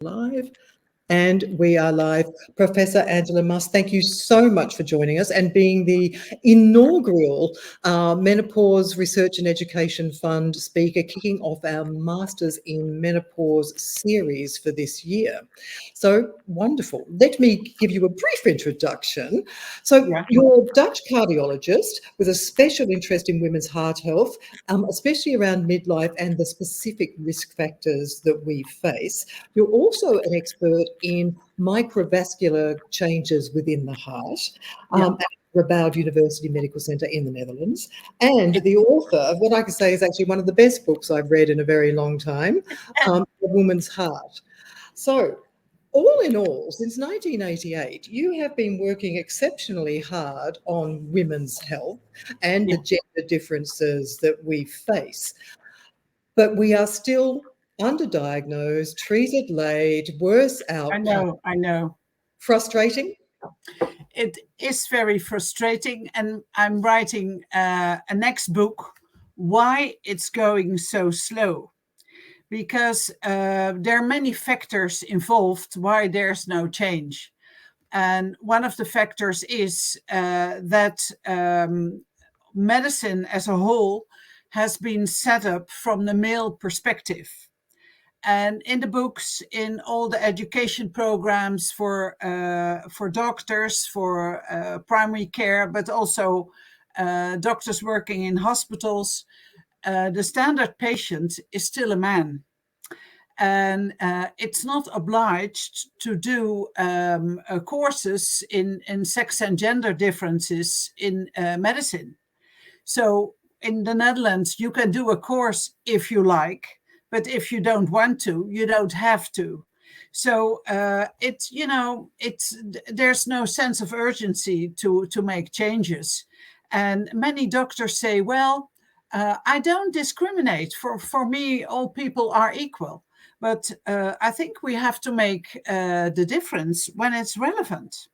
Live. And we are live. Professor Angela Maas, thank you so much for joining us and being the inaugural Menopause Research and Education Fund speaker, kicking off our Masters in Menopause series for this year. So wonderful. Let me give you a brief introduction. So you're a Dutch cardiologist with a special interest in women's heart health, especially around midlife and the specific risk factors that we face. You're also an expert in microvascular changes within the heart at Raboud University Medical Centre in the Netherlands, and the author of what I can say is actually one of the best books I've read in a very long time, A Woman's Heart. So all in all, since 1988, you have been working exceptionally hard on women's health and the gender differences that we face. But we are still underdiagnosed, treated late, worse outcomes. I know. Frustrating? It is very frustrating. And I'm writing a next book, why it's going so slow. Because there are many factors involved why there's no change. And one of the factors is that medicine as a whole has been set up from the male perspective. And in the books, in all the education programs for doctors, for primary care, but also doctors working in hospitals, the standard patient is still a man. And it's not obliged to do courses in sex and gender differences in medicine. So in the Netherlands, you can do a course if you like, but if you don't want to, you don't have to. So there's no sense of urgency to make changes. And many doctors say, well, I don't discriminate. For me, all people are equal. But I think we have to make the difference when it's relevant.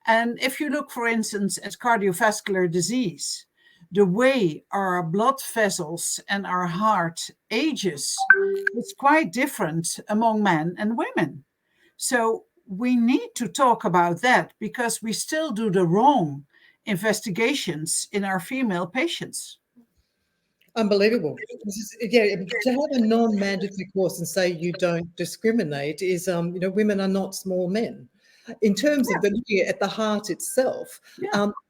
And if you look, for instance, at cardiovascular disease, the way our blood vessels and our heart ages is quite different among men and women. So we need to talk about that because we still do the wrong investigations in our female patients. Unbelievable. To have a non-mandatory course and say you don't discriminate is, women are not small men. In terms of looking at the heart itself,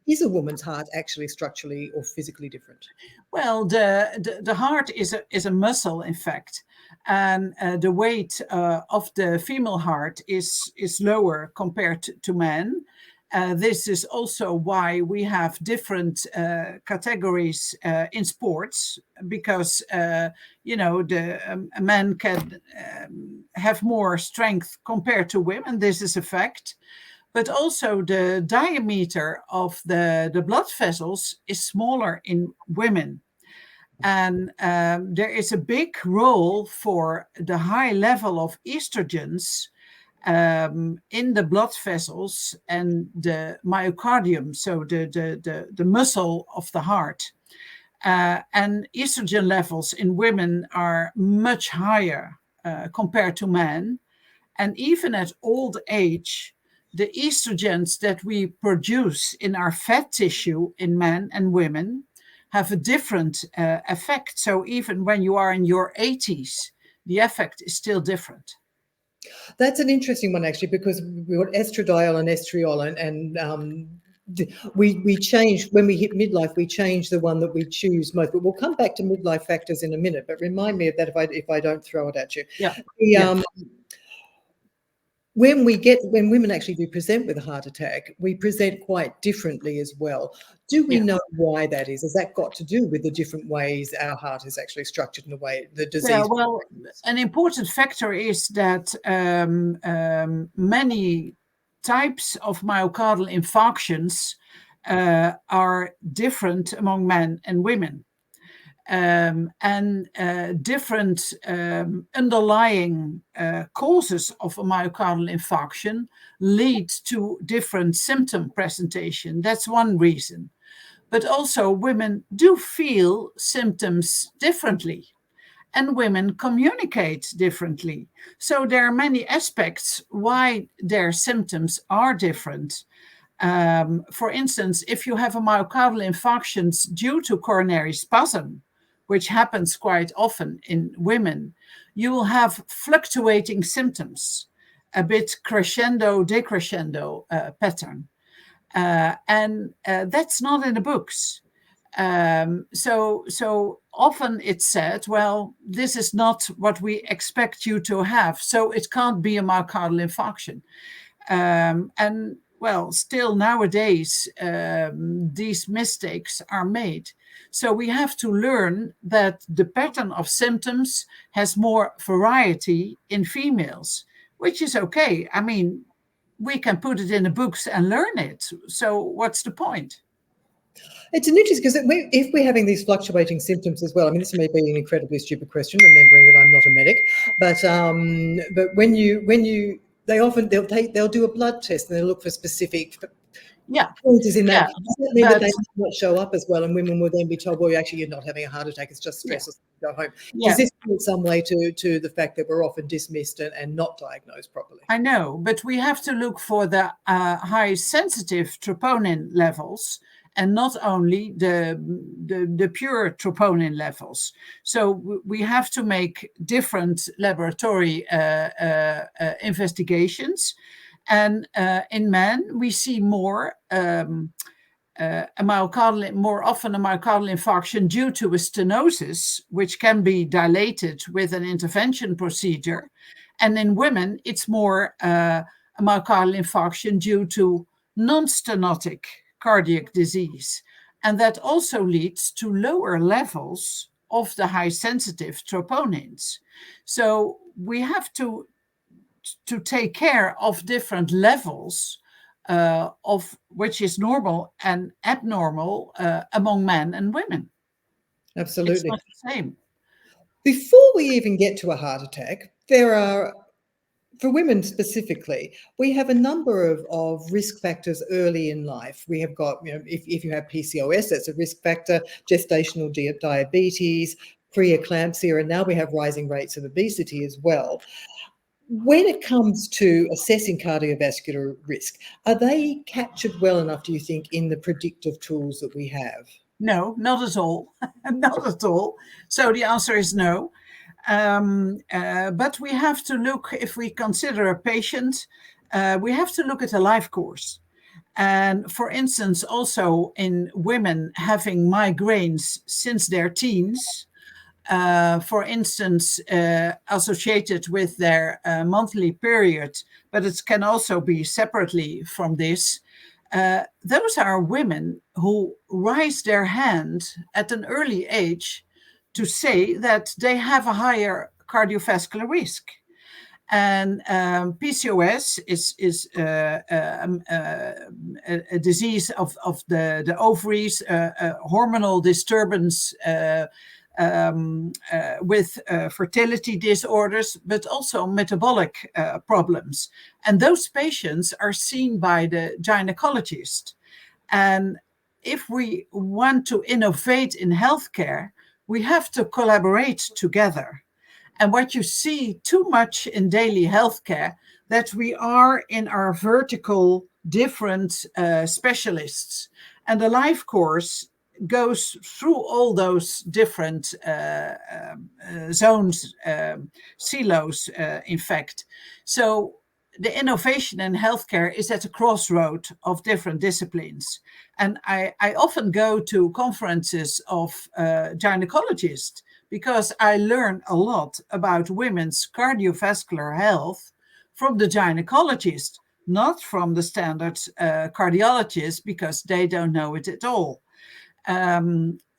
is a woman's heart actually structurally or physically different? Well, the heart is a muscle, in fact, and the weight of the female heart is lower compared to men. This is also why we have different categories in sports, because a man can have more strength compared to women. This is a fact. But also the diameter of the blood vessels is smaller in women. And there is a big role for the high level of estrogens in the blood vessels and the myocardium, so the muscle of the heart. And estrogen levels in women are much higher compared to men. And even at old age, the estrogens that we produce in our fat tissue in men and women have a different effect. So even when you are in your 80s, the effect is still different. That's an interesting one, actually, because we got estradiol and estriol, and we change when we hit midlife. We change the one that we choose most. But we'll come back to midlife factors in a minute. But remind me of that if I don't throw it at you. When women actually do present with a heart attack, we present quite differently as well. Do we know why that is? Has that got to do with the different ways our heart is actually structured in the way the disease? Yeah, well, an important factor is that many types of myocardial infarctions are different among men and women. And different underlying causes of a myocardial infarction lead to different symptom presentation. That's one reason. But also women do feel symptoms differently. and women communicate differently. So there are many aspects why their symptoms are different. For instance, if you have a myocardial infarction due to coronary spasm, which happens quite often in women, you will have fluctuating symptoms, a bit crescendo, decrescendo pattern. And that's not in the books. So often it's said, well, this is not what we expect you to have, so it can't be a myocardial infarction. And well, still nowadays, these mistakes are made. So we have to learn that the pattern of symptoms has more variety in females, which is okay. I mean, we can put it in the books and learn it. So what's the point? It's an interesting, because if we're having these fluctuating symptoms as well, I mean, this may be an incredibly stupid question, remembering that I'm not a medic, but when you they'll do a blood test and they'll look for specific causes in that. Yeah, Does that mean that but they might not show up as well, and women will then be told, well, actually, you're not having a heart attack, it's just stress, or go home? Does this in some way to the fact that we're often dismissed and not diagnosed properly? I know, but we have to look for the high sensitive troponin levels, and not only the pure troponin levels. So we have to make different laboratory investigations. And in men, we see more more often a myocardial infarction due to a stenosis, which can be dilated with an intervention procedure. And in women, it's more a myocardial infarction due to non-stenotic cardiac disease. And that also leads to lower levels of the high sensitive troponins. So we have to take care of different levels of which is normal and abnormal among men and women. Absolutely. It's not the same. Before we even get to a heart attack, there are, for women specifically, we have a number of risk factors early in life. We have got, if you have PCOS, that's a risk factor, gestational diabetes, preeclampsia, and now we have rising rates of obesity as well. When it comes to assessing cardiovascular risk, are they captured well enough, do you think, in the predictive tools that we have? No, not at all. Not at all. So the answer is no. But we have to look, if we consider a patient, we have to look at a life course. And for instance, also in women having migraines since their teens, for instance, associated with their monthly period, but it can also be separately from this. Those are women who raise their hand at an early age to say that they have a higher cardiovascular risk. And PCOS is a disease of the ovaries, hormonal disturbance with fertility disorders, but also metabolic problems. And those patients are seen by the gynecologist. And if we want to innovate in healthcare, we have to collaborate together. And what you see too much in daily healthcare, that we are in our vertical different specialists. And the life course goes through all those different zones, silos, in fact. So the innovation in healthcare is at a crossroad of different disciplines. And I often go to conferences of gynecologists because I learn a lot about women's cardiovascular health from the gynecologist, not from the standard cardiologist, because they don't know it at all.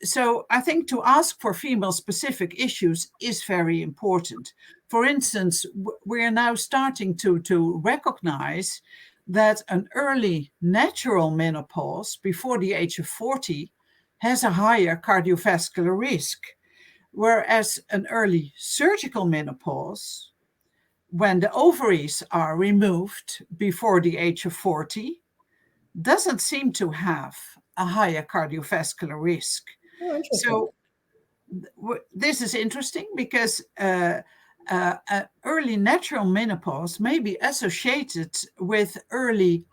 So I think to ask for female-specific issues is very important. For instance, we are now starting to recognize that an early natural menopause before the age of 40 has a higher cardiovascular risk, whereas an early surgical menopause, when the ovaries are removed before the age of 40, doesn't seem to have a higher cardiovascular risk. Oh, interesting. So this is interesting because early natural menopause may be associated with early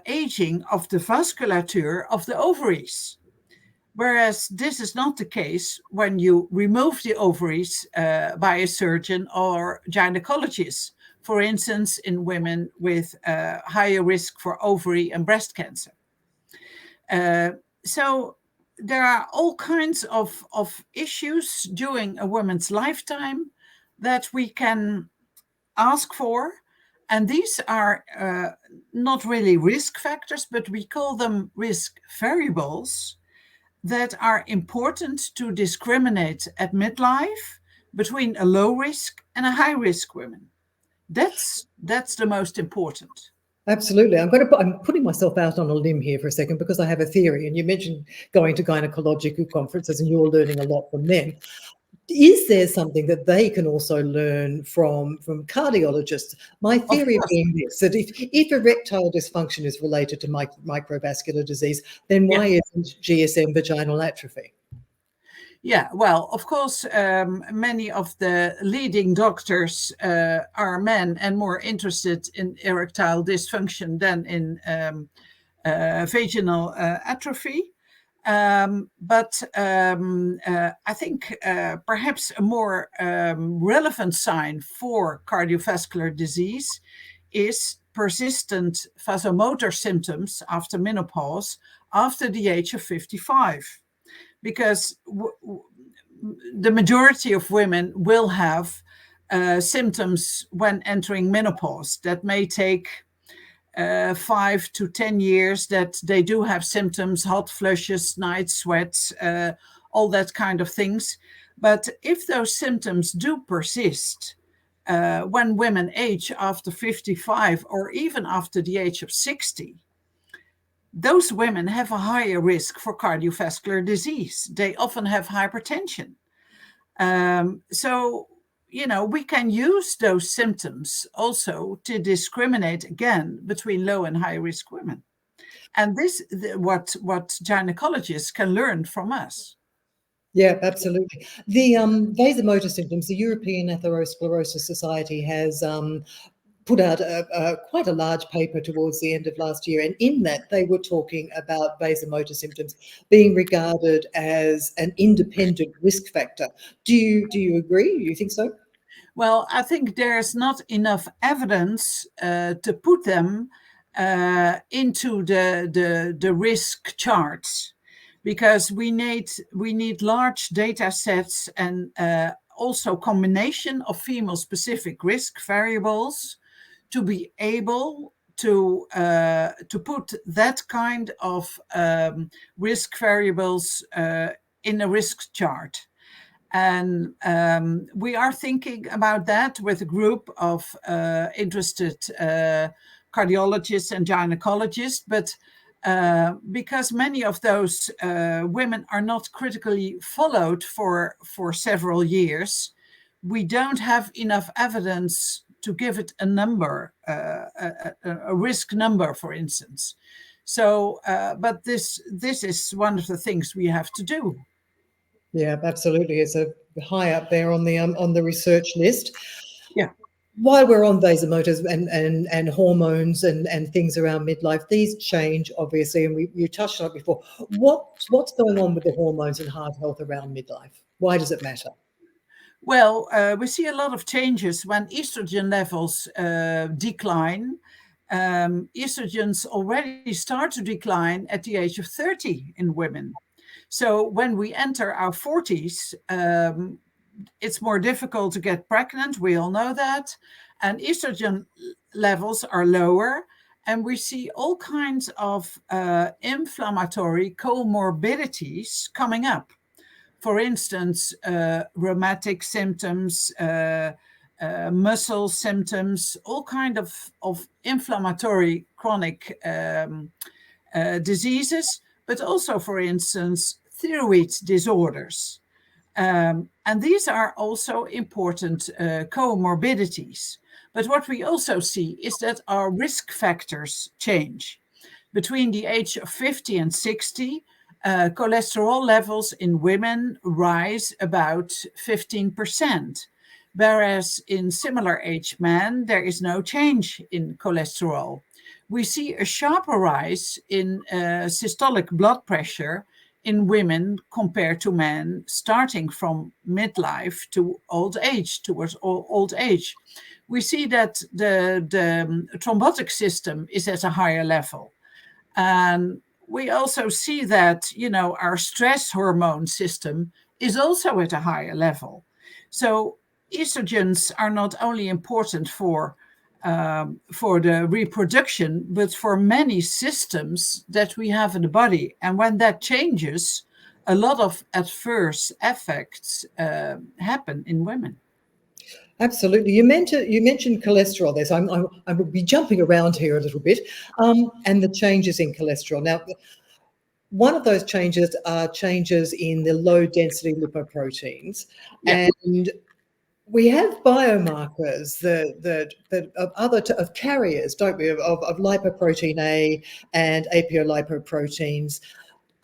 aging of the vasculature of the ovaries. Whereas this is not the case when you remove the ovaries by a surgeon or gynecologist, for instance, in women with higher risk for ovary and breast cancer. So there are all kinds of issues during a woman's lifetime that we can ask for. And these are not really risk factors, but we call them risk variables that are important to discriminate at midlife between a low risk and a high risk woman. That's the most important. Absolutely. I'm putting myself out on a limb here for a second because I have a theory. And you mentioned going to gynecological conferences and you're learning a lot from them. Is there something that they can also learn from cardiologists? My theory being this, that if erectile dysfunction is related to microvascular disease, then why isn't GSM vaginal atrophy? Yeah, well, of course, many of the leading doctors are men and more interested in erectile dysfunction than in vaginal atrophy. But I think perhaps a more relevant sign for cardiovascular disease is persistent vasomotor symptoms after menopause after the age of 55. Because the majority of women will have symptoms when entering menopause. That may take 5 to 10 years that they do have symptoms, hot flushes, night sweats, all that kind of things. But if those symptoms do persist when women age after 55 or even after the age of 60, those women have a higher risk for cardiovascular disease. They often have hypertension. So, we can use those symptoms also to discriminate again between low and high risk women. And this what gynecologists can learn from us. Yeah, absolutely. The vasomotor symptoms, the European Atherosclerosis Society has put out quite a large paper towards the end of last year. And in that, they were talking about vasomotor symptoms being regarded as an independent risk factor. Do you agree? Do you think so? Well, I think there's not enough evidence to put them into the risk charts, because we need large data sets and also combination of female specific risk variables to be able to put that kind of risk variables in a risk chart. And we are thinking about that with a group of interested cardiologists and gynecologists, but because many of those women are not critically followed for several years, we don't have enough evidence to give it a number, a risk number, for instance. So, but this is one of the things we have to do. Yeah, absolutely. It's a high up there on the research list. Yeah. While we're on vasomotors and hormones and things around midlife, these change obviously, and you touched on it before. What's going on with the hormones and heart health around midlife? Why does it matter? Well, we see a lot of changes when estrogen levels decline. Estrogens already start to decline at the age of 30 in women. So when we enter our 40s, it's more difficult to get pregnant. We all know that. And estrogen levels are lower. And we see all kinds of inflammatory comorbidities coming up. For instance, rheumatic symptoms, muscle symptoms, all kinds of inflammatory chronic diseases, but also, for instance, thyroid disorders. And these are also important comorbidities. But what we also see is that our risk factors change. Between the age of 50 and 60, cholesterol levels in women rise about 15%, whereas in similar age men, there is no change in cholesterol. We see a sharper rise in systolic blood pressure in women compared to men, starting from midlife to old age, towards old age. We see that the thrombotic system is at a higher level. And we also see that, our stress hormone system is also at a higher level. So estrogens are not only important for the reproduction, but for many systems that we have in the body. And when that changes, a lot of adverse effects happen in women. Absolutely. You mentioned cholesterol there, so I will be jumping around here a little bit, and the changes in cholesterol. Now, one of those changes are changes in the low density lipoproteins, Yeah. and we have biomarkers of carriers, don't we, of lipoprotein A and apolipoproteins.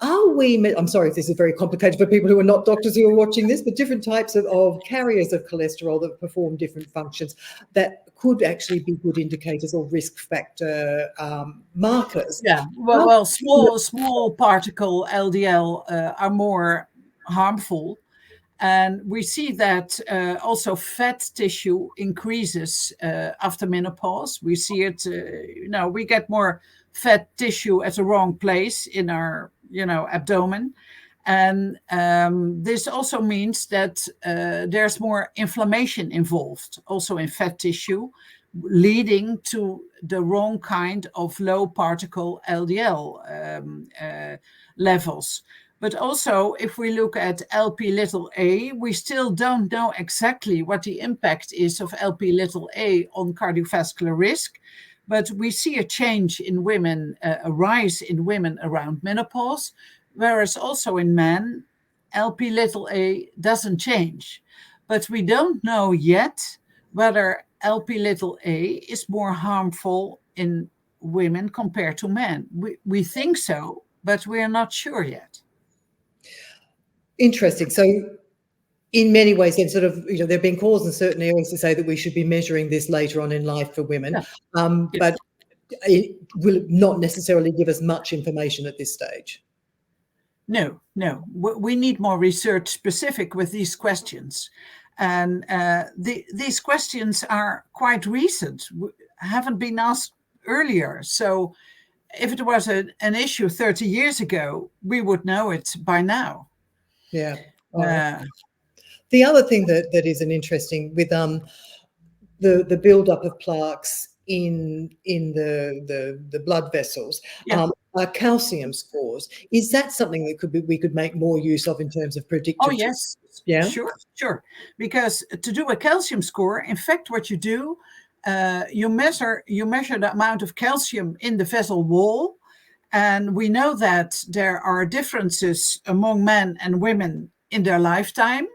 I'm sorry if this is very complicated for people who are not doctors who are watching this, but different types of carriers of cholesterol that perform different functions that could actually be good indicators or risk factor markers. Yeah, well, small particle LDL are more harmful, and we see that also fat tissue increases after menopause. We see it, we get more fat tissue at the wrong place in our, abdomen. And this also means that there's more inflammation involved, also in fat tissue, leading to the wrong kind of low particle LDL levels. But also, if we look at LP little a, we still don't know exactly what the impact is of LP little a on cardiovascular risk. But we see a change in women, a rise in women around menopause, whereas also in men, LP little a doesn't change. But we don't know yet whether LP little a is more harmful in women compared to men. We think so, but we're not sure yet. Interesting. So in many ways, then sort of, there have been calls in certain areas to say that we should be measuring this later on in life for women, Yeah. but it will not necessarily give us much information at this stage. No. We need more research specific with these questions. And these questions are quite recent, haven't been asked earlier. So if it was an issue 30 years ago, we would know it by now. Yeah. The other thing that is an interesting with the buildup of plaques in the blood vessels are calcium scores. Is that something that we could make more use of in terms of predictive? Oh, yes. Yeah. Sure. Because to do a calcium score, in fact, what you do, you measure the amount of calcium in the vessel wall. And we know that there are differences among men and women in their lifetime.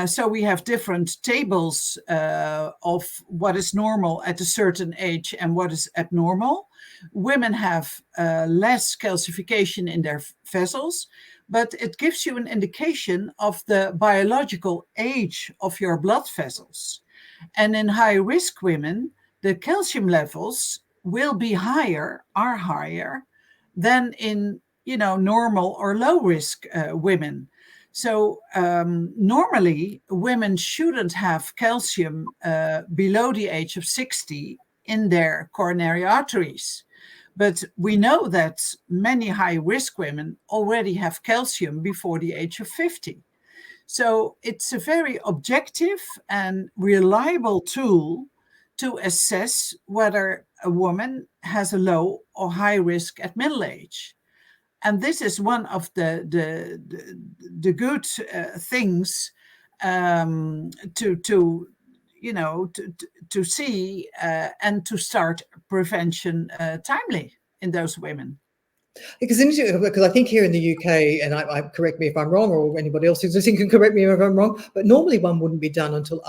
So we have different tables of what is normal at a certain age and what is abnormal. Women have less calcification in their vessels, but it gives you an indication of the biological age of your blood vessels. And in high-risk women, the calcium levels will be higher than in, normal or low-risk women. So normally, women shouldn't have calcium below the age of 60 in their coronary arteries. But we know that many high-risk women already have calcium before the age of 50. So it's a very objective and reliable tool to assess whether a woman has a low or high risk at middle age. And this is one of the good things to see and to start prevention timely in those women. Because I think here in the UK, and I correct me if I'm wrong, or anybody else who's listening can correct me if I'm wrong, but normally one wouldn't be done until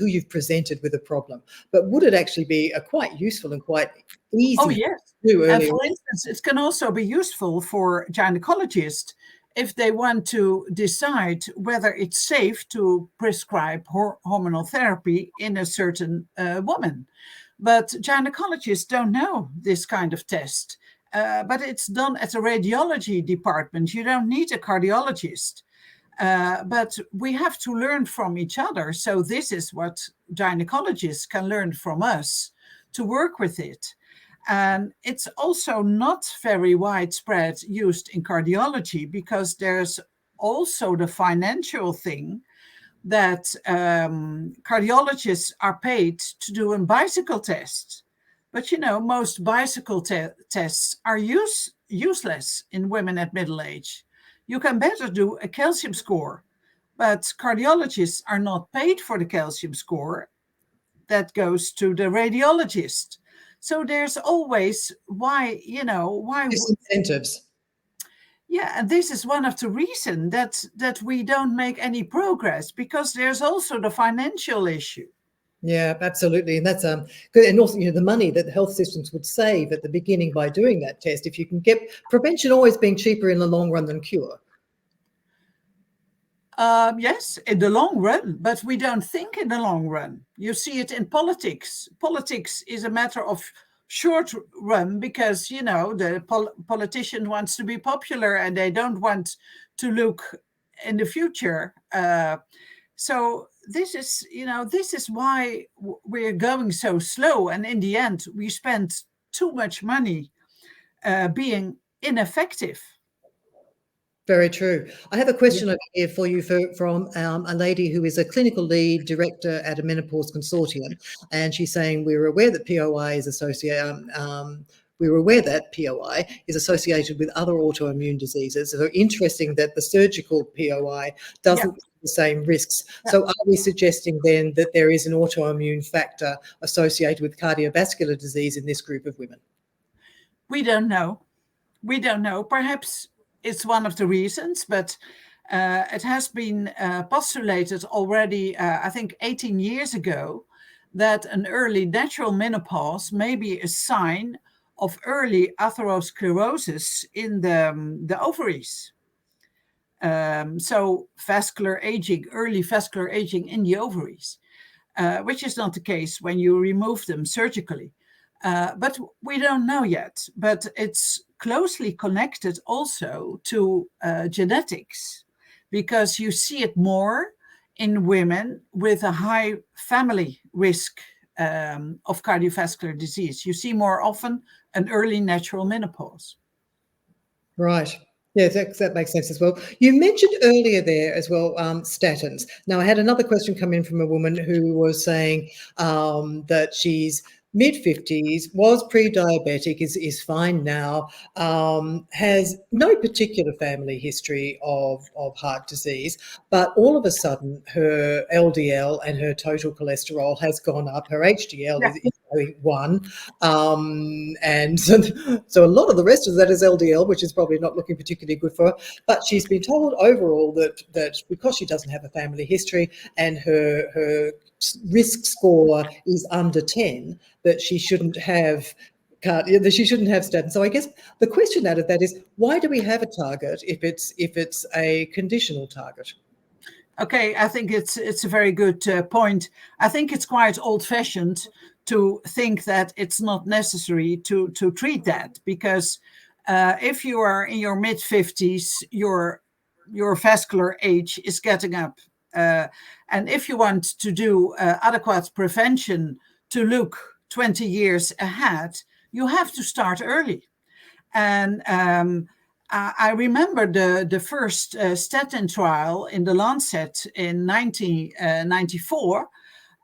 you've presented with a problem. But would it actually be a quite useful and quite Oh, easy yes. to do earlier? For instance, it can also be useful for gynecologists if they want to decide whether it's safe to prescribe hormonal therapy in a certain woman. But gynecologists don't know this kind of test. But it's done at a radiology department. You don't need a cardiologist. But we have to learn from each other. So this is what gynecologists can learn from us to work with it. And it's also not very widespread used in cardiology because there's also the financial thing that cardiologists are paid to do a bicycle test. But most bicycle tests are useless in women at middle age. You can better do a calcium score, but cardiologists are not paid for the calcium score. That goes to the radiologist. So there's always why. Disincentives. Yeah, and this is one of the reasons that we don't make any progress, because there's also the financial issue. Yeah, absolutely. And that's good. And also, the money that the health systems would save at the beginning by doing that test, if you can get prevention always being cheaper in the long run than cure. Yes, in the long run, but we don't think in the long run. You see it in politics. Politics is a matter of short run because, the politician wants to be popular and they don't want to look in the future. So this is why we're going so slow. And in the end, we spend too much money being ineffective. Very true. I have a question over here for you from a lady who is a clinical lead director at a menopause consortium, and she's saying we're aware that POI is associated. We were aware that POI is associated with other autoimmune diseases. So interesting that the surgical POI doesn't have the same risks. So are we suggesting then that there is an autoimmune factor associated with cardiovascular disease in this group of women? We don't know. We don't know. Perhaps it's one of the reasons, but it has been postulated already, I think 18 years ago, that an early natural menopause may be a sign of early atherosclerosis in the ovaries. So vascular aging, early vascular aging in the ovaries, which is not the case when you remove them surgically. But we don't know yet. But it's closely connected also to genetics, because you see it more in women with a high family risk of cardiovascular disease. You see more often an early natural menopause. Right. Yeah, that makes sense as well. You mentioned earlier there as well statins. Now, I had another question come in from a woman who was saying that she's mid-50s, was pre-diabetic, is fine now, has no particular family history of heart disease, but all of a sudden her LDL and her total cholesterol has gone up. Her HDL is going 1. And so a lot of the rest of that is LDL, which is probably not looking particularly good for her. But she's been told overall that because she doesn't have a family history and her risk score is under 10, that she shouldn't have statins. So I guess the question out of that is, why do we have a target if it's a conditional target? Okay, I think it's a very good point. I think it's quite old-fashioned to think that it's not necessary to treat that, because if you are in your mid-50s, your vascular age is getting up. And if you want to do adequate prevention to look 20 years ahead, you have to start early. And I remember the first statin trial in the Lancet in 1994,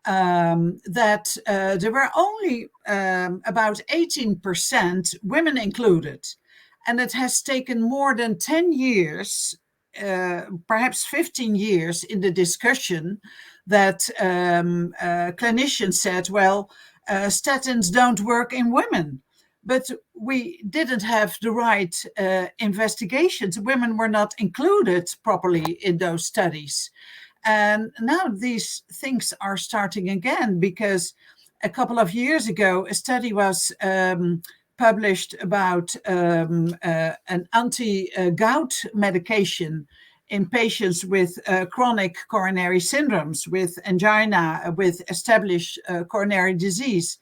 that there were only about 18% women included. And it has taken more than 10 years, perhaps 15 years in the discussion, that clinicians said, well, statins don't work in women. but we didn't have the right investigations. Women were not included properly in those studies. And now these things are starting again, because a couple of years ago, a study was published about an anti-gout medication in patients with chronic coronary syndromes, with angina, with established coronary disease.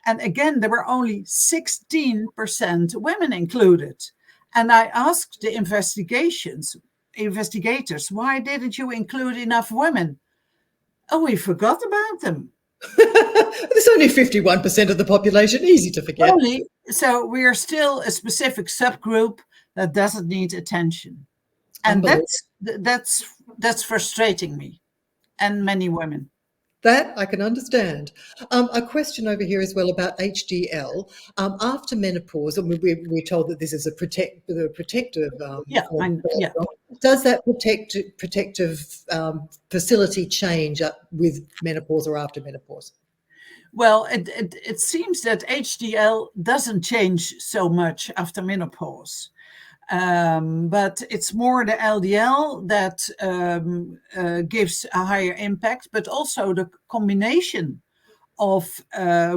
And again, there were only 16% women included. And I asked the investigators, why didn't you include enough women? Oh, we forgot about them. There's only 51% of the population, easy to forget. Only, so we are still a specific subgroup that doesn't need attention. And that's frustrating me and many women. That I can understand. A question over here as well about HDL. After menopause, and we're told that this is a protective. Yeah. Does that protective facility change with menopause or after menopause? Well, it seems that HDL doesn't change so much after menopause. But it's more the LDL that gives a higher impact, but also the combination of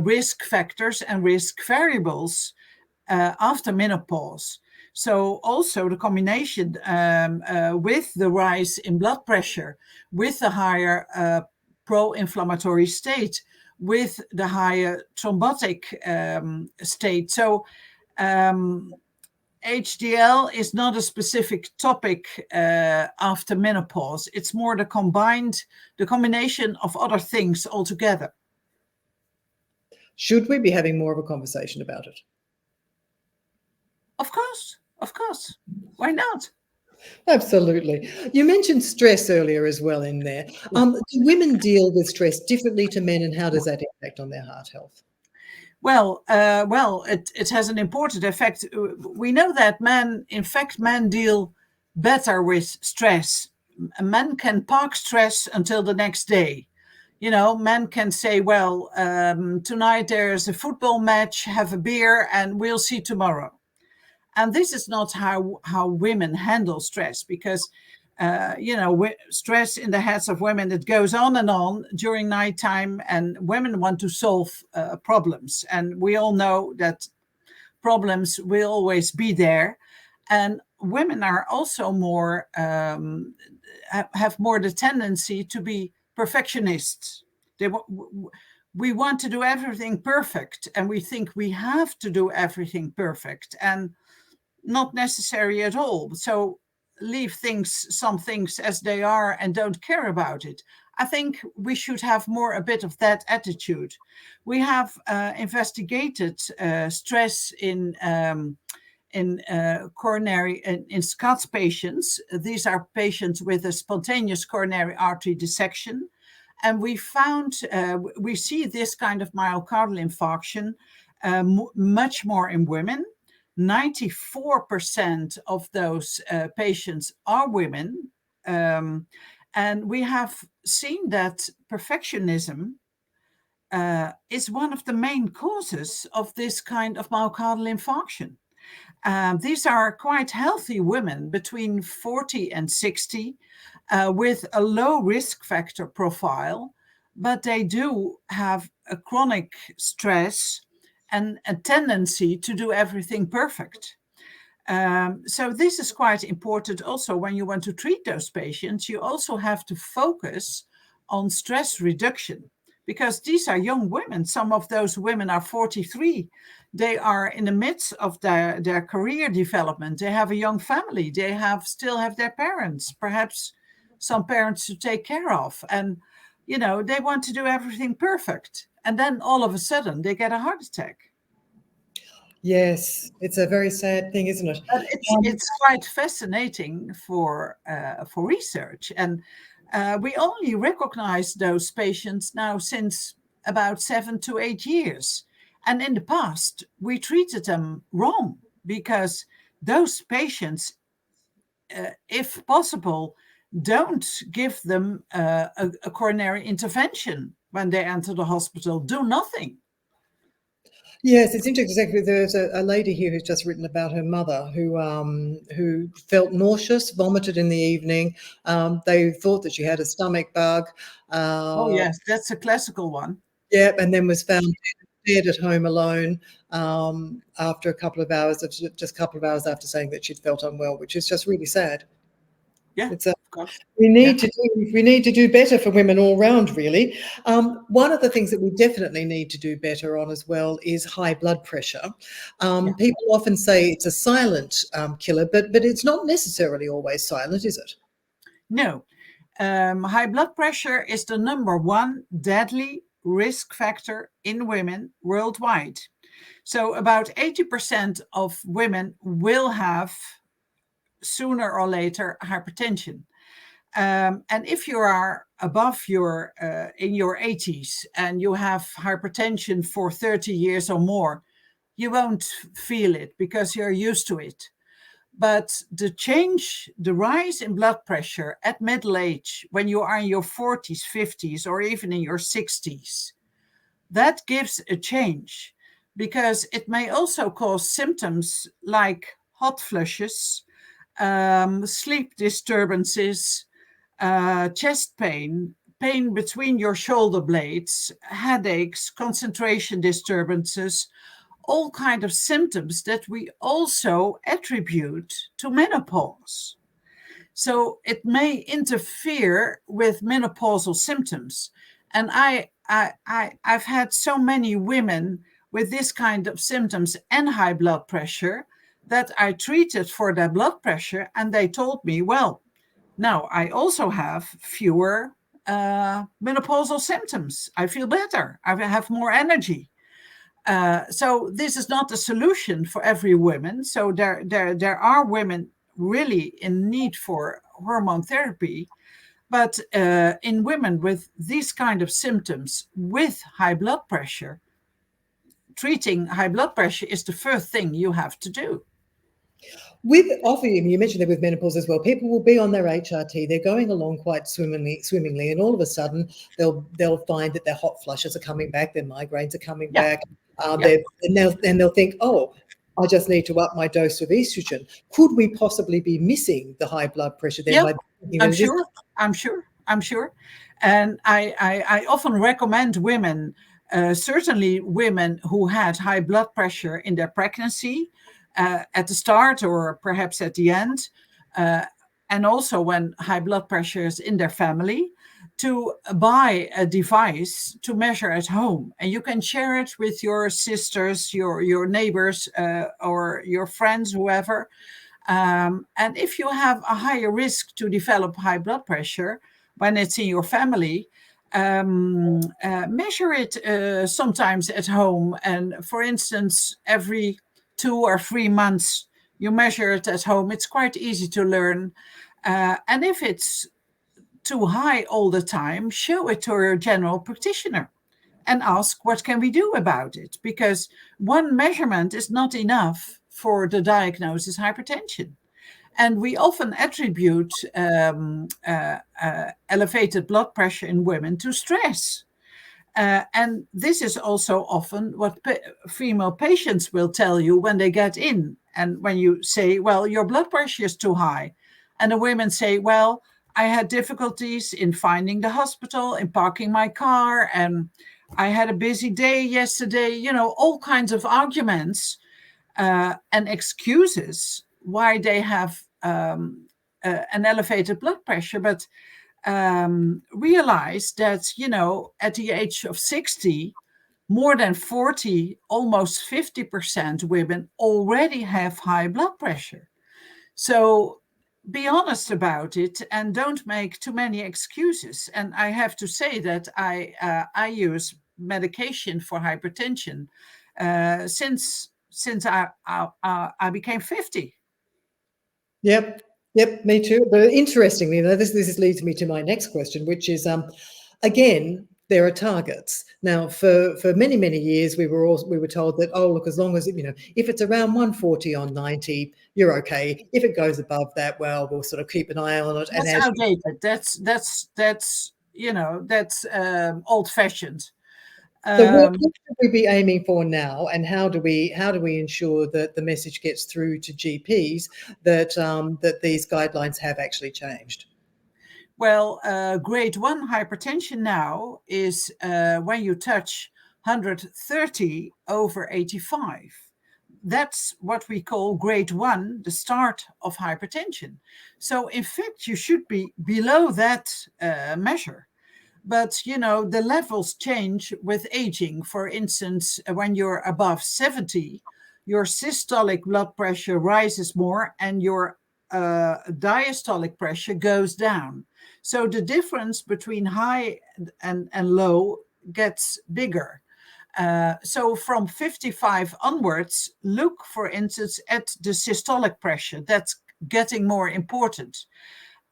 risk factors and risk variables after menopause. So also the combination with the rise in blood pressure, with the higher pro-inflammatory state, with the higher thrombotic state. So HDL is not a specific topic after menopause. It's more the combination of other things altogether. Should we be having more of a conversation about it? Of course. Why not? Absolutely. You mentioned stress earlier as well in there. Do women deal with stress differently to men, and how does that impact on their heart health? Well, it has an important effect. We know that men deal better with stress. Men can park stress until the next day. You know, men can say, well, tonight there's a football match, have a beer, and we'll see tomorrow. And this is not how women handle stress, because stress in the heads of women, it goes on during nighttime, and women want to solve problems. And we all know that problems will always be there. And women are also more, have more the tendency to be perfectionists. We want to do everything perfect, and we think we have to do everything perfect, and not necessary at all. So leave some things as they are and don't care about it. I think we should have a bit of that attitude. We have investigated stress in coronary, in SCATS patients. These are patients with a spontaneous coronary artery dissection. And we found, we see this kind of myocardial infarction much more in women. 94% of those patients are women. And we have seen that perfectionism is one of the main causes of this kind of myocardial infarction. These are quite healthy women between 40 and 60 with a low risk factor profile, but they do have a chronic stress and a tendency to do everything perfect. So this is quite important also when you want to treat those patients. You also have to focus on stress reduction, because these are young women. Some of those women are 43. They are in the midst of their career development. They have a young family. They still have their parents, perhaps some parents to take care of. And, they want to do everything perfect. And then all of a sudden they get a heart attack. Yes, it's a very sad thing, isn't it? But it's quite fascinating for research. And we only recognize those patients now since about 7 to 8 years. And in the past, we treated them wrong, because those patients, if possible, don't give them a coronary intervention when they enter the hospital. Do nothing. Yes, it's interesting. There's a lady here who's just written about her mother who felt nauseous, vomited in the evening. They thought that she had a stomach bug. Oh Uh, yes, that's a classical one. yeah, and then was found dead at home alone after a couple of hours, just a couple of hours after saying that she'd felt unwell, which is just really sad. Yeah, It's of course. we Yeah, need to do better for women all round, really. One of the things that we definitely need to do better on as well is high blood pressure. yeah. People often say it's a silent killer, but it's not necessarily always silent, is it? No, high blood pressure is the number one deadly risk factor in women worldwide. So about 80% of women will have sooner or later hypertension. And if you are above your in your 80s and you have hypertension for 30 years or more, you won't feel it because you're used to it. But the rise in blood pressure at middle age, when you are in your 40s, 50s, or even in your 60s, that gives a change because it may also cause symptoms like hot flushes, sleep disturbances, chest pain, pain between your shoulder blades, headaches, concentration disturbances, all kind of symptoms that we also attribute to menopause. So it may interfere with menopausal symptoms. And I've had so many women with this kind of symptoms and high blood pressure that I treated for their blood pressure, and they told me, well, now I also have fewer menopausal symptoms. I feel better. I have more energy. So this is not a solution for every woman. So there are women really in need for hormone therapy, but in women with these kind of symptoms with high blood pressure, treating high blood pressure is the first thing you have to do. With often, you mentioned that with menopause as well, people will be on their HRT, they're going along quite swimmingly, and all of a sudden they'll find that their hot flushes are coming back, their migraines are coming Yeah, back, yeah, and they'll think, oh, I just need to up my dose of estrogen. Could we possibly be missing the high blood pressure then yeah. by thinking I'm that it is? sure. I'm sure. And I often recommend women, certainly women who had high blood pressure in their pregnancy, at the start or perhaps at the end, uh, and also when high blood pressure is in their family, to buy a device to measure at home. And you can share it with your sisters, your neighbors, or your friends, whoever. And if you have a higher risk to develop high blood pressure when it's in your family, measure it sometimes at home. And for instance, every 2 or 3 months, you measure it at home. It's quite easy to learn. And if it's too high all the time, show it to your general practitioner and ask what can we do about it, because one measurement is not enough for the diagnosis hypertension. And we often attribute elevated blood pressure in women to stress. And this is also often what female patients will tell you when they get in. And when you say, well, your blood pressure is too high. And the women say, well, I had difficulties in finding the hospital, in parking my car, and I had a busy day yesterday, all kinds of arguments and excuses why they have an elevated blood pressure. But realize that, at the age of 60, more than 40, almost 50% women already have high blood pressure. So be honest about it and don't make too many excuses. And I have to say that I use medication for hypertension since I became 50. Yep, yep, me too. But interestingly, this leads me to my next question, which is, again, there are targets. Now, for many years, we were told that, oh, look, as long as if it's around 140 on 90, you're okay. If it goes above that, well, we'll sort of keep an eye on it. And That's as outdated. That's old fashioned. So what should we be aiming for now, and how do we ensure that the message gets through to GPs that that these guidelines have actually changed? Well, grade 1 hypertension now is when you touch 130 over 85. That's what we call grade 1, the start of hypertension. So in fact, you should be below that measure. But, the levels change with aging. For instance, when you're above 70, your systolic blood pressure rises more and your diastolic pressure goes down. So the difference between high and low gets bigger. So from 55 onwards, look, for instance, at the systolic pressure. That's getting more important.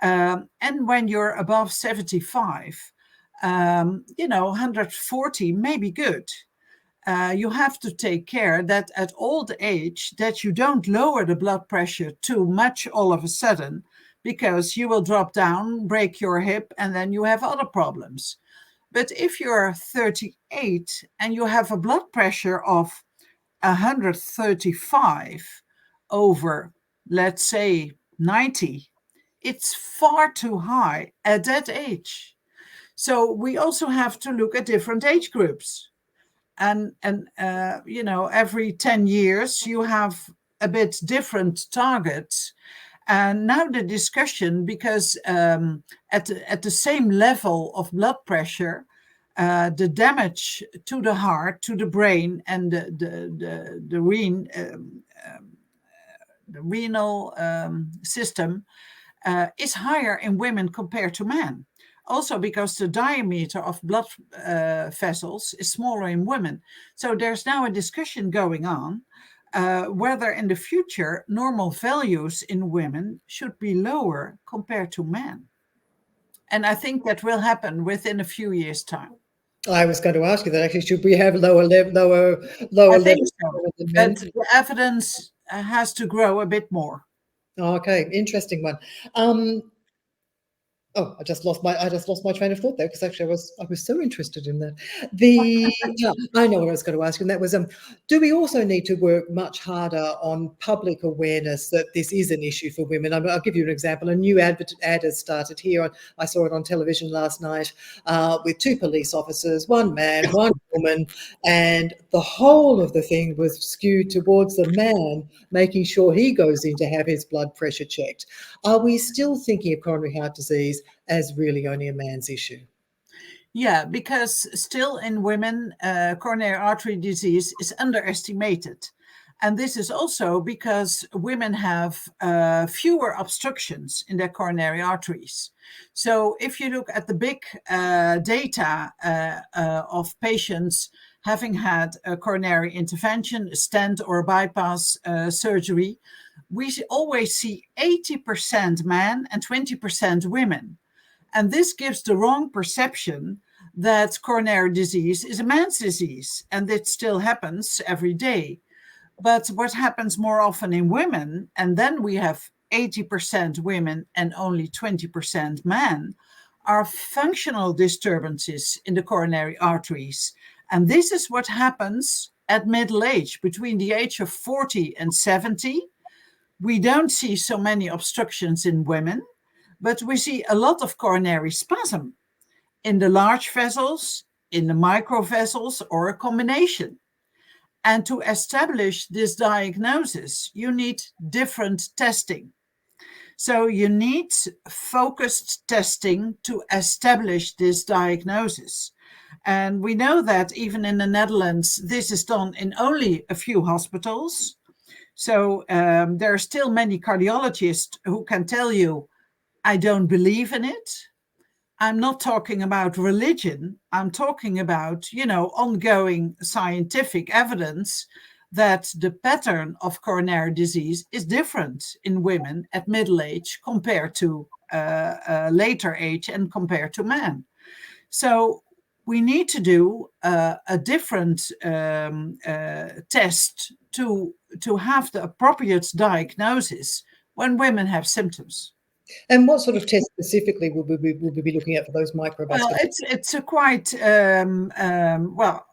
And when you're above 75, 140 may be good. You have to take care that at old age that you don't lower the blood pressure too much all of a sudden, because you will drop down, break your hip, and then you have other problems. But if you're 38 and you have a blood pressure of 135 over, let's say, 90, it's far too high at that age. So we also have to look at different age groups. And every 10 years you have a bit different targets. And now the discussion, because at the same level of blood pressure, the damage to the heart, to the brain, and the renal system is higher in women compared to men. Also because the diameter of blood vessels is smaller in women. So there's now a discussion going on whether in the future normal values in women should be lower compared to men. And I think that will happen within a few years' time. I was going to ask you that actually. Should we have lower I think levels so. than But men? the evidence has to grow a bit more. Okay, interesting one. Oh, I just lost my train of thought there, because actually I was so interested in that. Yeah, I know what I was going to ask you, and that was do we also need to work much harder on public awareness that this is an issue for women? I'll give you an example. A new ad has started here. I saw it on television last night with two police officers, one man, one woman, and the whole of the thing was skewed towards the man making sure he goes in to have his blood pressure checked. Are we still thinking of coronary heart disease as really only a man's issue? Yeah, because still in women, coronary artery disease is underestimated. And this is also because women have fewer obstructions in their coronary arteries. So if you look at the big data of patients having had a coronary intervention, a stent or a bypass surgery, we always see 80% men and 20% women. And this gives the wrong perception that coronary disease is a man's disease, and it still happens every day. But what happens more often in women, and then we have 80% women and only 20% men, are functional disturbances in the coronary arteries. And this is what happens at middle age, between the age of 40 and 70. We don't see so many obstructions in women, but we see a lot of coronary spasm in the large vessels, in the microvessels, or a combination. And to establish this diagnosis, you need different testing. So you need focused testing to establish this diagnosis. And we know that even in the Netherlands, this is done in only a few hospitals. So there are still many cardiologists who can tell you, I don't believe in it. I'm not talking about religion. I'm talking about, ongoing scientific evidence that the pattern of coronary disease is different in women at middle age compared to later age and compared to men. So we need to do a different test to have the appropriate diagnosis when women have symptoms. And what sort of test specifically will we be looking at for those Well, microvascular? it's a quite well.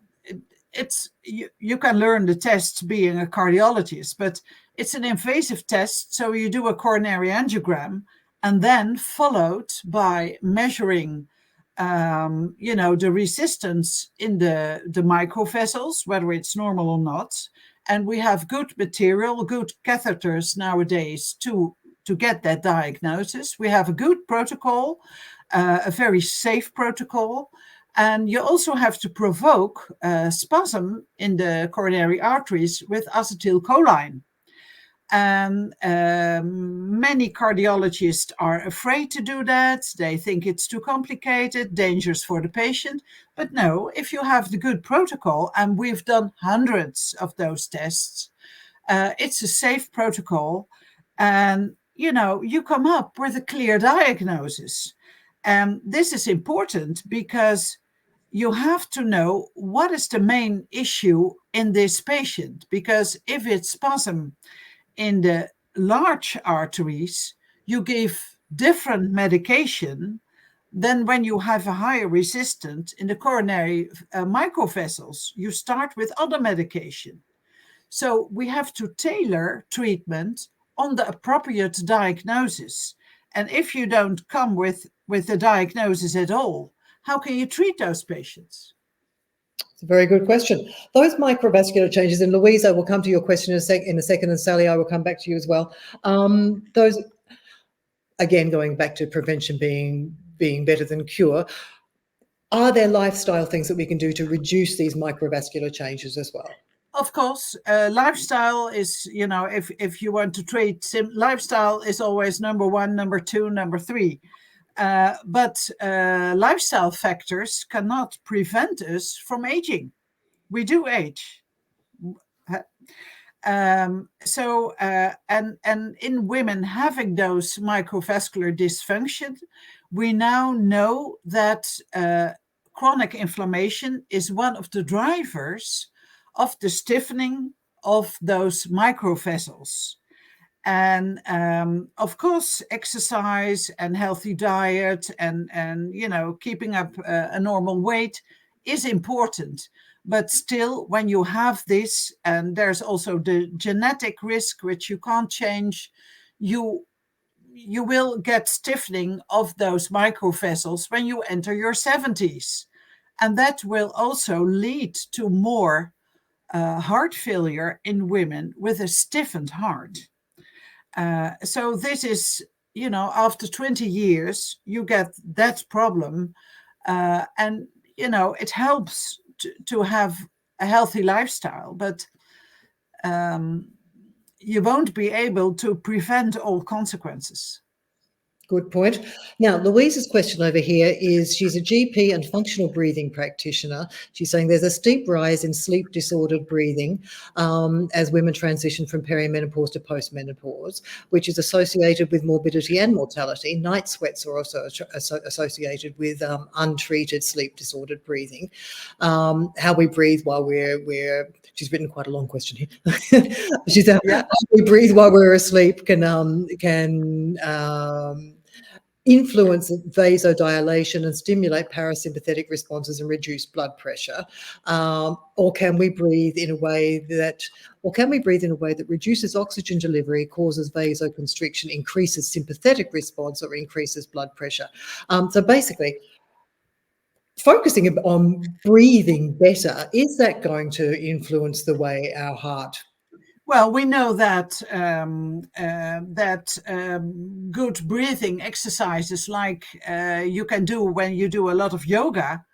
you can learn the test being a cardiologist, but it's an invasive test. So you do a coronary angiogram, and then followed by measuring the resistance in the microvessels, whether it's normal or not. And we have good material, good catheters nowadays to get that diagnosis. We have a good protocol, a very safe protocol. And you also have to provoke spasm in the coronary arteries with acetylcholine. And many cardiologists are afraid to do that. They think it's too complicated, dangerous for the patient. But no, if you have the good protocol, and we've done hundreds of those tests, it's a safe protocol. And, you come up with a clear diagnosis. And this is important because you have to know what is the main issue in this patient. Because if it's spasm in the large arteries, you give different medication than when you have a higher resistance in the coronary microvessels. You start with other medication. So we have to tailor treatment on the appropriate diagnosis. And if you don't come with a diagnosis at all, how can you treat those patients? It's a very good question. Those microvascular changes, and Louise, I will come to your question in a second, and Sally, I will come back to you as well. Those, again, going back to prevention being better than cure, are there lifestyle things that we can do to reduce these microvascular changes as well? Of course, lifestyle is, if you want to treat, lifestyle is always number one, number two, number three. But lifestyle factors cannot prevent us from aging. We do age. And in women having those microvascular dysfunction, we now know that chronic inflammation is one of the drivers of the stiffening of those microvessels. And of course, exercise and healthy diet and keeping up a normal weight is important. But still, when you have this, and there's also the genetic risk, which you can't change, you will get stiffening of those microvessels when you enter your 70s. And that will also lead to more heart failure in women with a stiffened heart. So this is, after 20 years, you get that problem. And, it helps to have a healthy lifestyle, but you won't be able to prevent all consequences. Good point. Now, Louise's question over here is, she's a GP and functional breathing practitioner. She's saying there's a steep rise in sleep disordered breathing as women transition from perimenopause to postmenopause, which is associated with morbidity and mortality. Night sweats are also associated with untreated sleep disordered breathing. How we breathe while she's written quite a long question here. She's how we breathe while we're asleep can influence vasodilation and stimulate parasympathetic responses and reduce blood pressure, or can we breathe in a way that reduces oxygen delivery, causes vasoconstriction, increases sympathetic response, or increases blood pressure? So basically, focusing on breathing better, is that going to influence the way our heart? Well, we know that good breathing exercises, like you can do when you do a lot of yoga,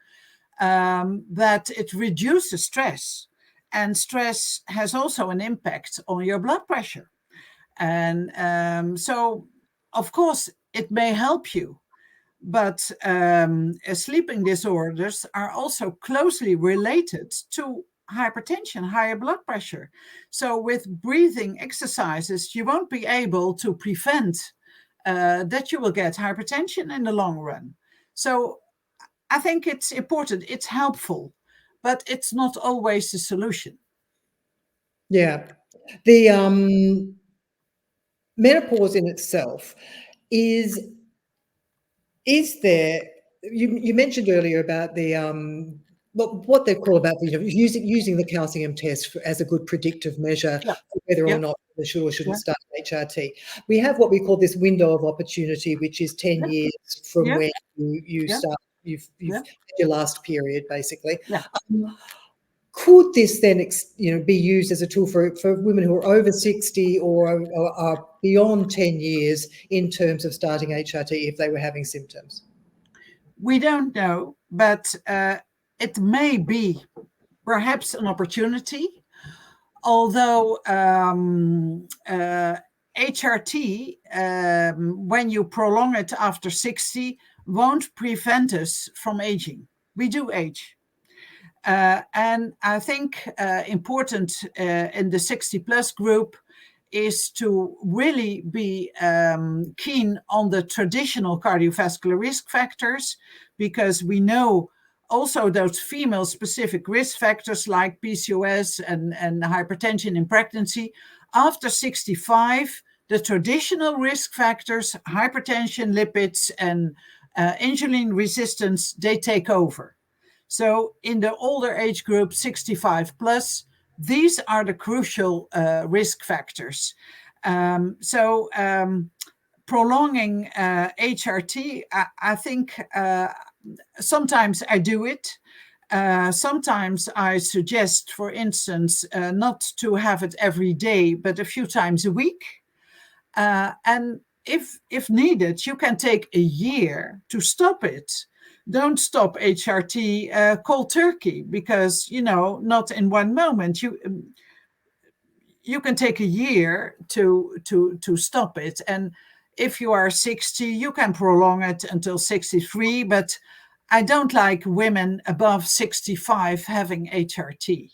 that it reduces stress, and stress has also an impact on your blood pressure. And so, of course, it may help you, but sleeping disorders are also closely related to hypertension, higher blood pressure. So with breathing exercises, you won't be able to prevent that you will get hypertension in the long run. So I think it's important, it's helpful, but it's not always the solution. Yeah. The menopause in itself is there, you mentioned earlier about the what they call about using the calcium test as a good predictive measure Yeah. for whether or Yeah. not they should or shouldn't Yeah. start HRT. We have what we call this window of opportunity, which is 10 Yeah. years from Yeah. when you Yeah. start, you've Yeah. had your last period, basically. Yeah. Could this then, be used as a tool for women who are over 60 or are beyond 10 years in terms of starting HRT if they were having symptoms? We don't know, but it may be perhaps an opportunity. Although HRT, when you prolong it after 60, won't prevent us from aging. We do age. And I think important in the 60 plus group is to really be keen on the traditional cardiovascular risk factors, because we know also those female specific risk factors like PCOS and hypertension in pregnancy. After 65, the traditional risk factors, hypertension, lipids, and insulin resistance, they take over. So in the older age group, 65 plus, these are the crucial risk factors. Prolonging HRT, I think sometimes I do it. Sometimes I suggest, for instance, not to have it every day, but a few times a week. And if needed, you can take a year to stop it. Don't stop HRT cold turkey, because not in one moment. You can take a year to stop it, and if you are 60, you can prolong it until 63. But I don't like women above 65 having HRT.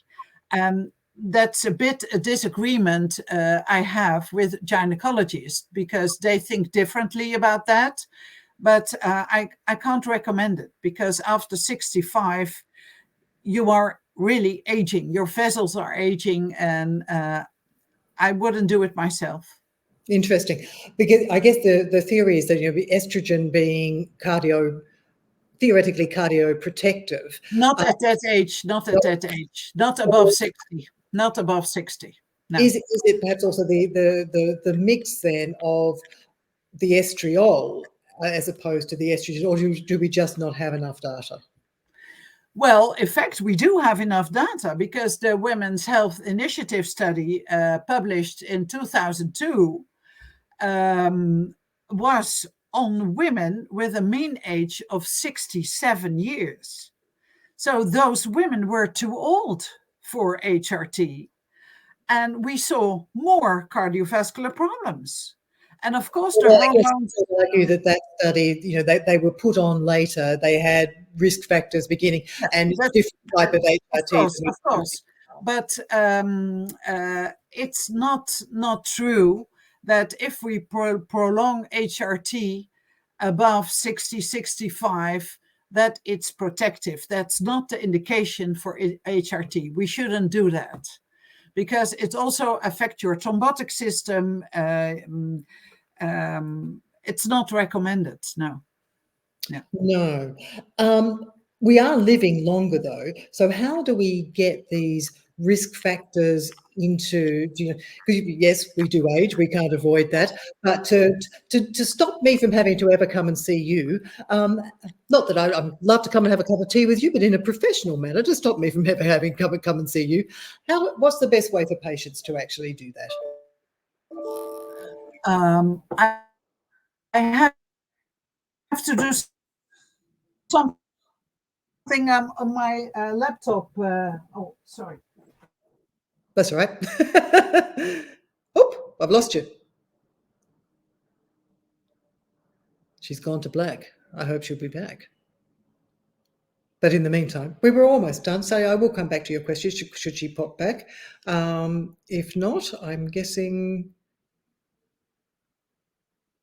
That's a bit a disagreement I have with gynecologists, because they think differently about that. But I can't recommend it, because after 65, you are really aging. Your vessels are aging, and I wouldn't do it myself. Interesting, because I guess the theory is that estrogen being theoretically cardioprotective. Not at that age. Not at that age. Not above 60. Not above 60. No. Is it perhaps also the mix then of the estriol as opposed to the estrogen, or do we just not have enough data? Well, in fact, we do have enough data, because the Women's Health Initiative study published in 2002 was on women with a mean age of 67 years. So those women were too old for HRT, and we saw more cardiovascular problems. And of course, the Well, I guess hormones. I would argue that study, they were put on later. They had risk factors beginning, and it's a different type of HRT. Of course. But it's not true that if we prolong HRT above 60, 65, that it's protective. That's not the indication for HRT. We shouldn't do that, because it also affects your thrombotic system. It's not recommended. No. Yeah. No. We are living longer, though. So how do we get these risk factors into, because yes, we do age, we can't avoid that, but to stop me from having to ever come and see you, not that I'd love to come and have a cup of tea with you, but in a professional manner, to stop me from ever having come and see you, what's the best way for patients to actually do that? I have to do something on my laptop. Oh, sorry. That's all right. Oh, I've lost you. She's gone to black. I hope she'll be back. But in the meantime, we were almost done, so I will come back to your question should she pop back. If not, I'm guessing...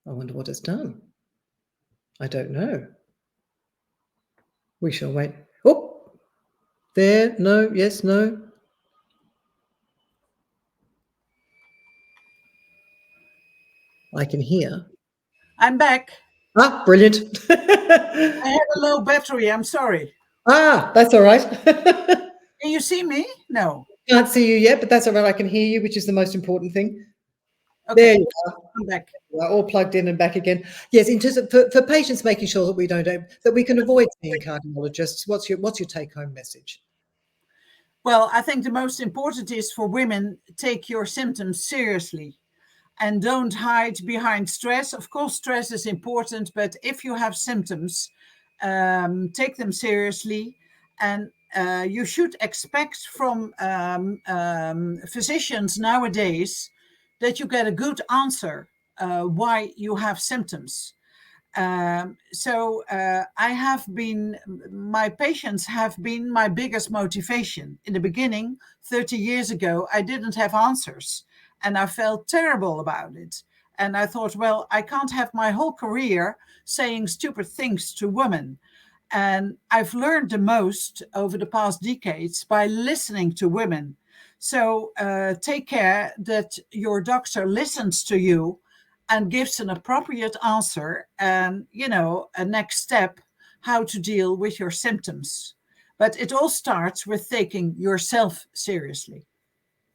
I wonder what it's done. I don't know. We shall wait. Oh, there, no, yes, no. I can hear. I'm back. Ah, brilliant. I had a low battery. I'm sorry. Ah, that's all right. Can you see me? No. Can't see you yet, but that's all right. I can hear you, which is the most important thing. There Okay, you are. I'm back. We're all plugged in and back again. Yes, in terms of for patients, making sure that we don't that we can avoid seeing cardiologists. What's your take home message? Well, I think the most important is for women, take your symptoms seriously and don't hide behind stress. Of course, stress is important, but if you have symptoms, take them seriously. And you should expect from physicians nowadays that you get a good answer why you have symptoms. My patients have been my biggest motivation. In the beginning, 30 years ago, I didn't have answers and I felt terrible about it. And I thought, well, I can't have my whole career saying stupid things to women. And I've learned the most over the past decades by listening to women. So take care that your doctor listens to you and gives an appropriate answer and, a next step how to deal with your symptoms. But it all starts with taking yourself seriously.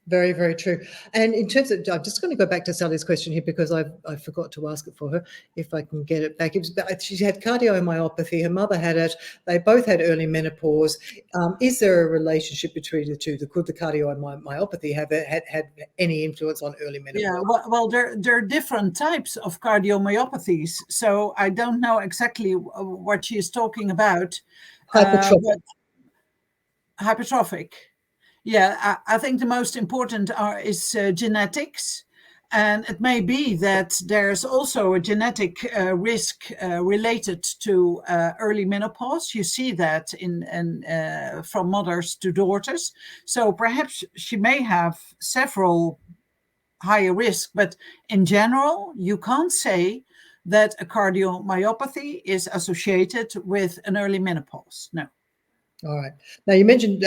Very, very true. And in terms of, I'm just going to go back to Sally's question here because I forgot to ask it for her, if I can get it back. She had cardiomyopathy. Her mother had it. They both had early menopause. Is there a relationship between the two? Could the cardiomyopathy have had any influence on early menopause? Yeah, well, there are different types of cardiomyopathies. So I don't know exactly what she is talking about. Hypertrophic. Hypertrophic. Yeah, I think the most important is genetics. And it may be that there's also a genetic risk related to early menopause. You see that from mothers to daughters. So perhaps she may have several higher risk, but in general, you can't say that a cardiomyopathy is associated with an early menopause. No. All right. Now, you mentioned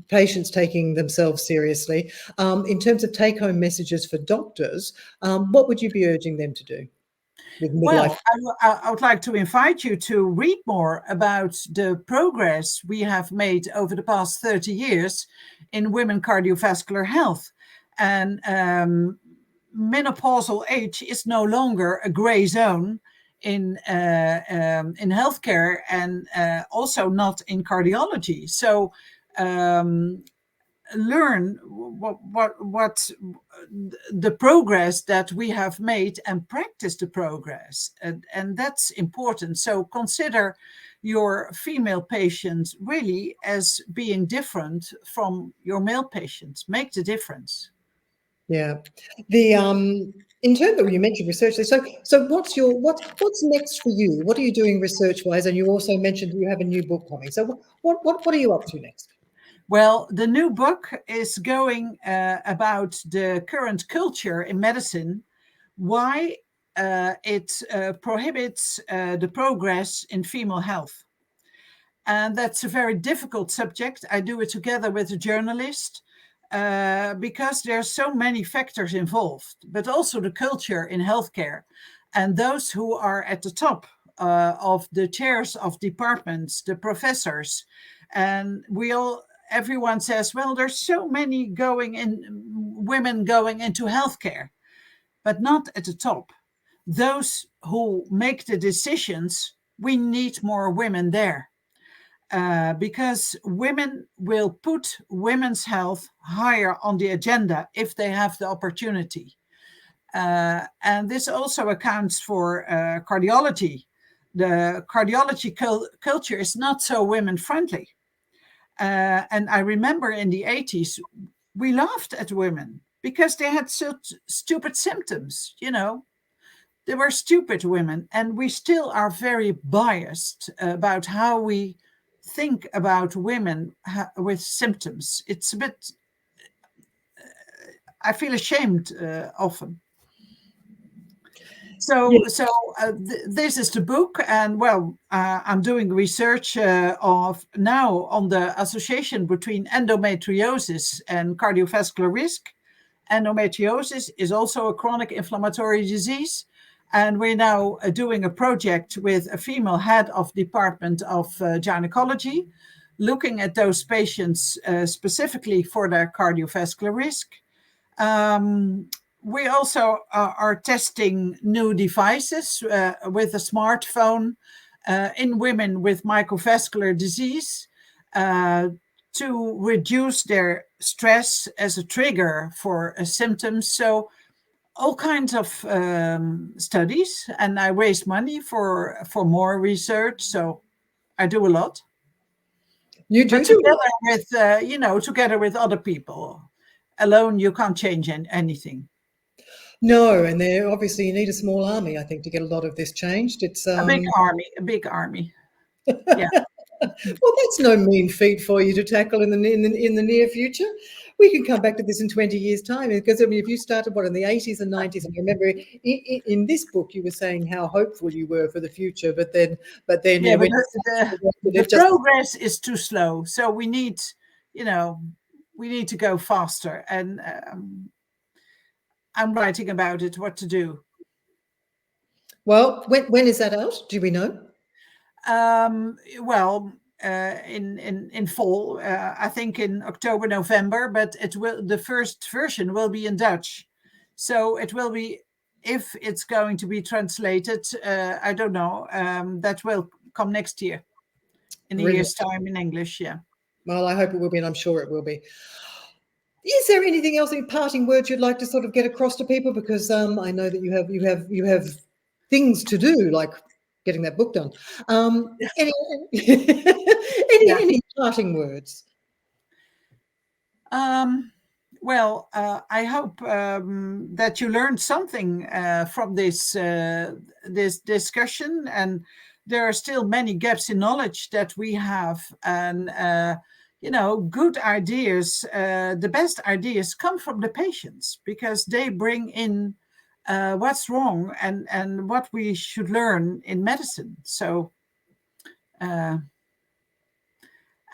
patients taking themselves seriously. In terms of take-home messages for doctors, what would you be urging them to do with midlife? Well, I would like to invite you to read more about the progress we have made over the past 30 years in women cardiovascular health. And menopausal age is no longer a gray zone in healthcare and also not in cardiology. So learn what the progress that we have made and practice the progress, and that's important. So consider your female patients really as being different from your male patients. Make the difference. Yeah. The in terms of, you mentioned research, so what's next for you? What are you doing research-wise? And you also mentioned you have a new book coming. So what are you up to next? Well, the new book is going about the current culture in medicine, why it prohibits the progress in female health. And that's a very difficult subject. I do it together with a journalist because there are so many factors involved, but also the culture in healthcare and those who are at the top of the chairs of departments, the professors. And everyone says, well, there's so many women going into healthcare, but not at the top. Those who make the decisions, we need more women there. Because women will put women's health higher on the agenda if they have the opportunity. And this also accounts for cardiology. The cardiology culture is not so women friendly. And I remember in the 80s, we laughed at women because they had such stupid symptoms, They were stupid women, and we still are very biased about how we think about women with symptoms. It's a bit, I feel ashamed often. So, this is the book, and I'm doing research on the association between endometriosis and cardiovascular risk. Endometriosis is also a chronic inflammatory disease, And we're now doing a project with a female head of Department of Gynecology, looking at those patients specifically for their cardiovascular risk. We also are testing new devices with a smartphone in women with microvascular disease to reduce their stress as a trigger for symptoms. So all kinds of studies, and I raise money for more research. So I do a lot. You But do. together with other people. Alone, you can't change anything. No, and there obviously you need a small army, I think, to get a lot of this changed. It's A big army. Yeah. well, that's no mean feat for you to tackle in the near future. We can come back to this in 20 years' time, because I mean, if you started in the 80s and 90s, and I remember in this book you were saying how hopeful you were for the future, but then Yeah, but the just progress is too slow. So we need to go faster. And I'm writing about it, what to do. Well, when is that out? Do we know? Well, in fall, I think in October, November, but the first version will be in Dutch. So it will be, if it's going to be translated, I don't know, that will come next year, in a year's time, in English. Yeah. Well, I hope it will be, and I'm sure it will be. Is there anything else, in parting words, you'd like to sort of get across to people? Because I know that you have things to do, like getting that book done. Any parting words? Well, I hope that you learned something from this discussion, and there are still many gaps in knowledge that we have, and good ideas. The best ideas come from the patients, because they bring in what's wrong and what we should learn in medicine. So.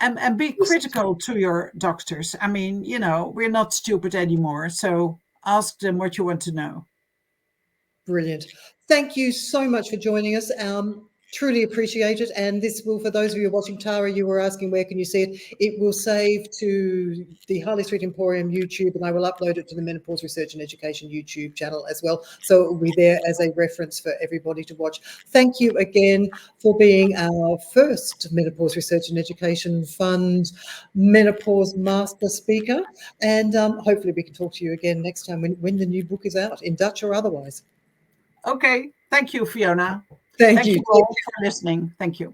And be critical to your doctors. I mean, we're not stupid anymore. So ask them what you want to know. Brilliant. Thank you so much for joining us. Truly appreciate it. And this will, for those of you watching, Tara, you were asking where can you see it? It will save to the Harley Street Emporium YouTube, and I will upload it to the Menopause Research and Education YouTube channel as well. So it will be there as a reference for everybody to watch. Thank you again for being our first Menopause Research and Education Fund Menopause Master Speaker. And hopefully we can talk to you again next time when the new book is out, in Dutch or otherwise. Okay. Thank you, Fiona. Thank you all for listening. Thank you.